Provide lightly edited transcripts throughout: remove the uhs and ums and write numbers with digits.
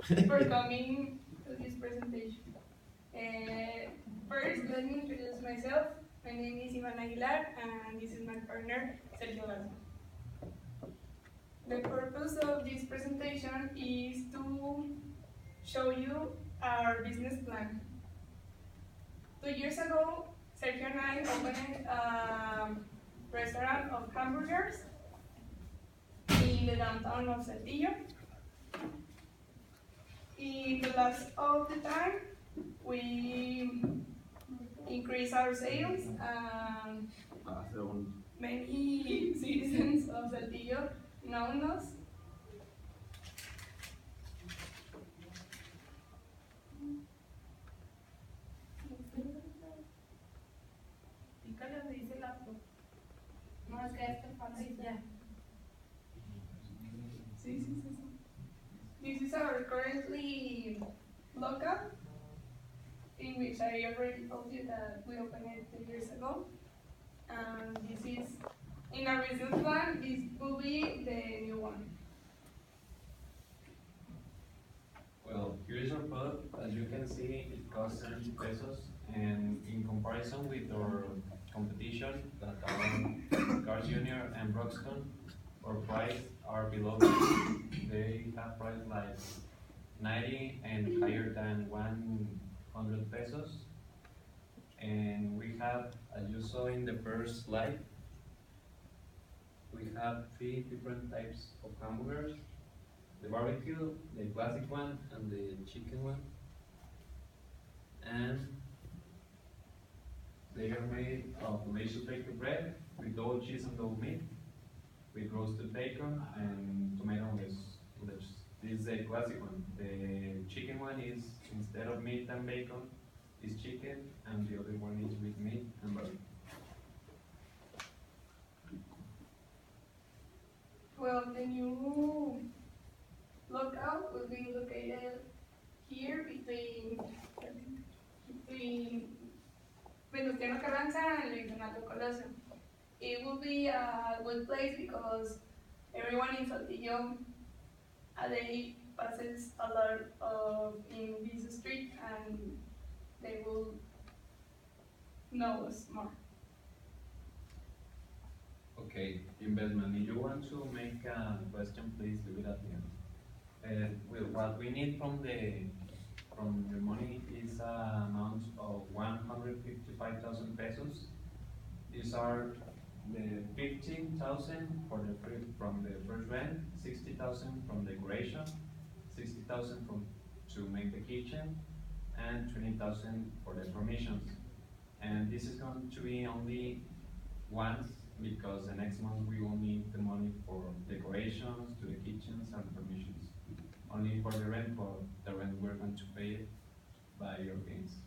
for coming to this presentation. First, let me introduce myself. My name is Ivana Aguilar, and this is my partner, Sergio Lazo. The purpose of this presentation is to show you our business plan. 2 years ago, Sergio and I opened a restaurant of hamburgers in the downtown of Saltillo. In the last of the time, we increased our sales, and many citizens of Saltillo know us. Pícale donde dice laptop. No, es que este fácil ya. Sí, sí, sí, sí. This is our currently local, in which I already told you that we opened it 2 years ago. And this is, in our business plan, this will be the new one. Well, here's our product. As you can see, it costs 70 pesos, and in comparison with our competition that are Cars Junior and Broxton, our price are below them. They have price like 90 and higher than 100 pesos. And we have, as you saw in the first slide, we have 3 different types of hamburgers: the barbecue, the classic one, and the chicken one. And they are made of laser baker bread with double cheese and double meat, with roasted bacon and tomato lettuce. This is the classic one. The chicken one is, instead of meat and bacon, is chicken, and the other one is with meat and barbecue. Well, the new lockout will be located here between Venustiano Carranza and Luis Donato Colosio. It will be a good place because everyone in Saltillo they passes a lot of in this street, and they will know us more. Okay, investment. If you want to make a question, please do it at the end. Well, what we need from the money is an amount of 155,000 pesos. These are the 15,000 from the first rent, 60,000 from decoration, 60,000 to make the kitchen, and 20,000 for the permissions. And this is going to be only once, because the next month we will need the money for decorations, to the kitchens and permissions. Only for the rent we're going to pay it by your gains.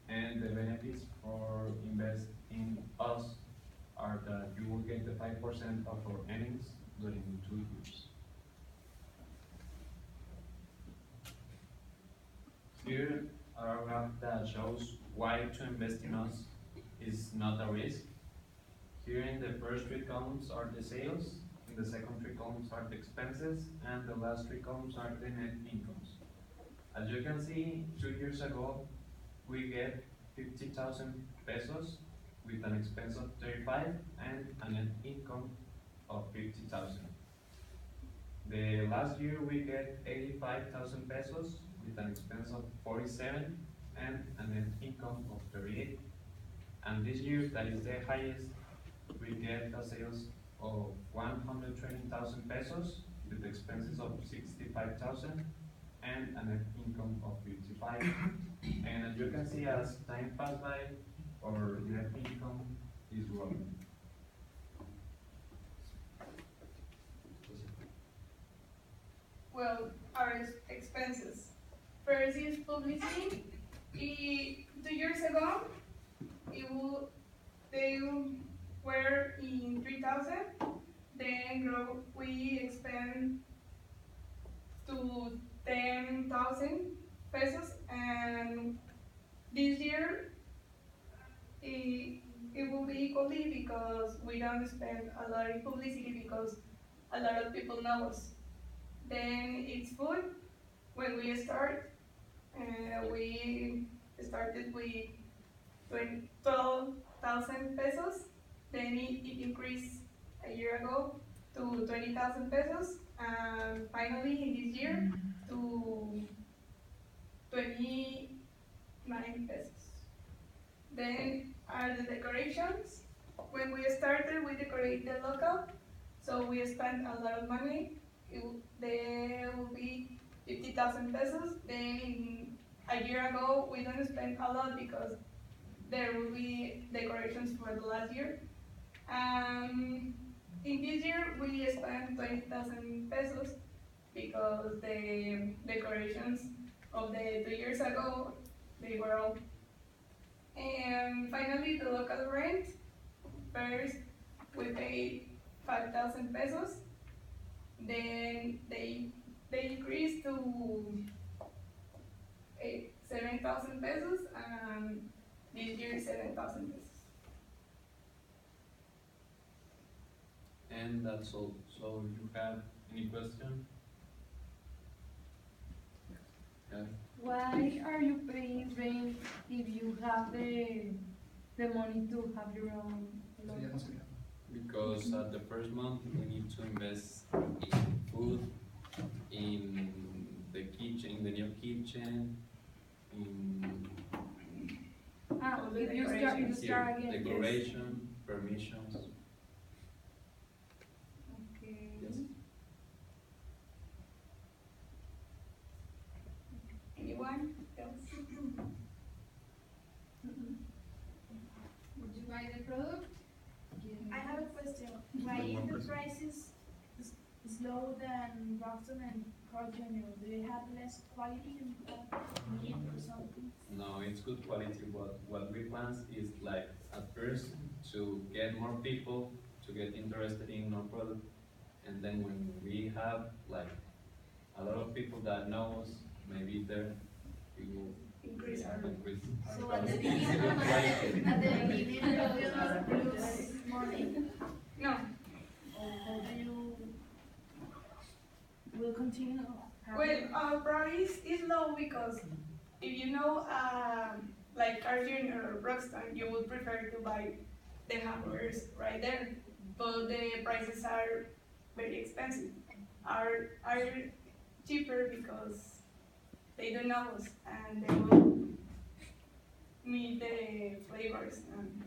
And the benefits for invest in us are that you will get the 5% of our earnings during 2 years. Here are a graph that shows why to invest in us is not a risk. Here in the first 3 columns are the sales, in the second 3 columns are the expenses, and the last 3 columns are the net incomes. As you can see, 2 years ago, we get 50,000 pesos with an expense of 35 and a net income of 50,000. The last year we get 85,000 pesos with an expense of 47 and a net income of 38. And this year, that is the highest, we get a sales of 120,000 pesos with expenses of 65,000 and a net income of 55. And as you can see, as time passes by, our net income is growing. Well, our expenses. First is publicity. 2 years ago, they were in 3,000. Then we expand to 10,000 pesos, and this year it will be equally because we don't spend a lot in publicity because a lot of people know us. Then it's food. when we started with 12,000 pesos. Then it increased a year ago to 20,000 pesos, and finally in this year to 29 pesos. Then are the decorations. When we started, we decorate the local, so we spent a lot of money. There will be 50,000 pesos. Then a year ago, we don't spend a lot because there will be decorations for the last year. In this year, we spent 20,000 pesos because the decorations of the 2 years ago, they were all. And finally, the local rent. First, we paid 5,000 pesos. Then they increased to 7,000 pesos, and this year 7,000 pesos. And that's all. So you have any question? Yeah. Why are you paying rent if you have the money to have your own loan? Because at the first month we need to invest in food, in the kitchen, in the new kitchen, in If you start again. decoration, permissions. Okay. Yes. Anyone else? Would you buy the product? I have a question. Why is the prices lower than Boston and Carl Jr.? Do they have less quality and meat or something? No, it's good quality. What we plan is like at first to get more people to get interested in our product, and then when we have like a lot of people that know us, maybe there we will Increase our increase our So at the price. beginning, Good quality. at the beginning, you will lose money. No, Or how do you will continue? well, our price is low because if you know, like Arjun or Broxton, you would prefer to buy the hamburgers right there, but the prices are very expensive. Are cheaper because they don't know us and they will meet the flavors, and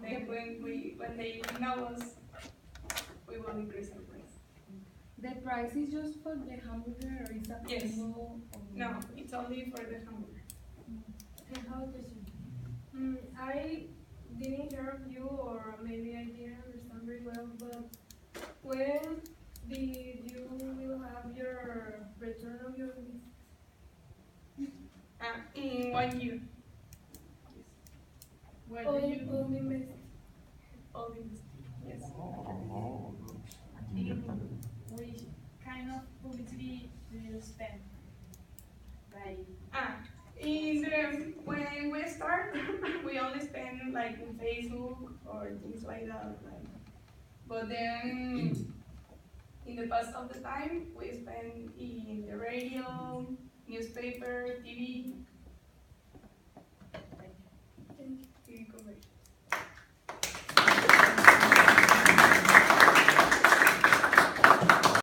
then when they know us, we will increase our price. The price is just for the hamburger or is a Yes. combo? No, it's only for the hamburger. I have a question. I didn't hear of you, or maybe I didn't understand very well, but when did you will have your return of your investment? In 1 year, Where All do you invest. all this. Yes. in which kind of publicity do you spend? Like When we start, we only spend like in Facebook or things like that. But then, in the past of the time, we spend in the radio, newspaper, TV.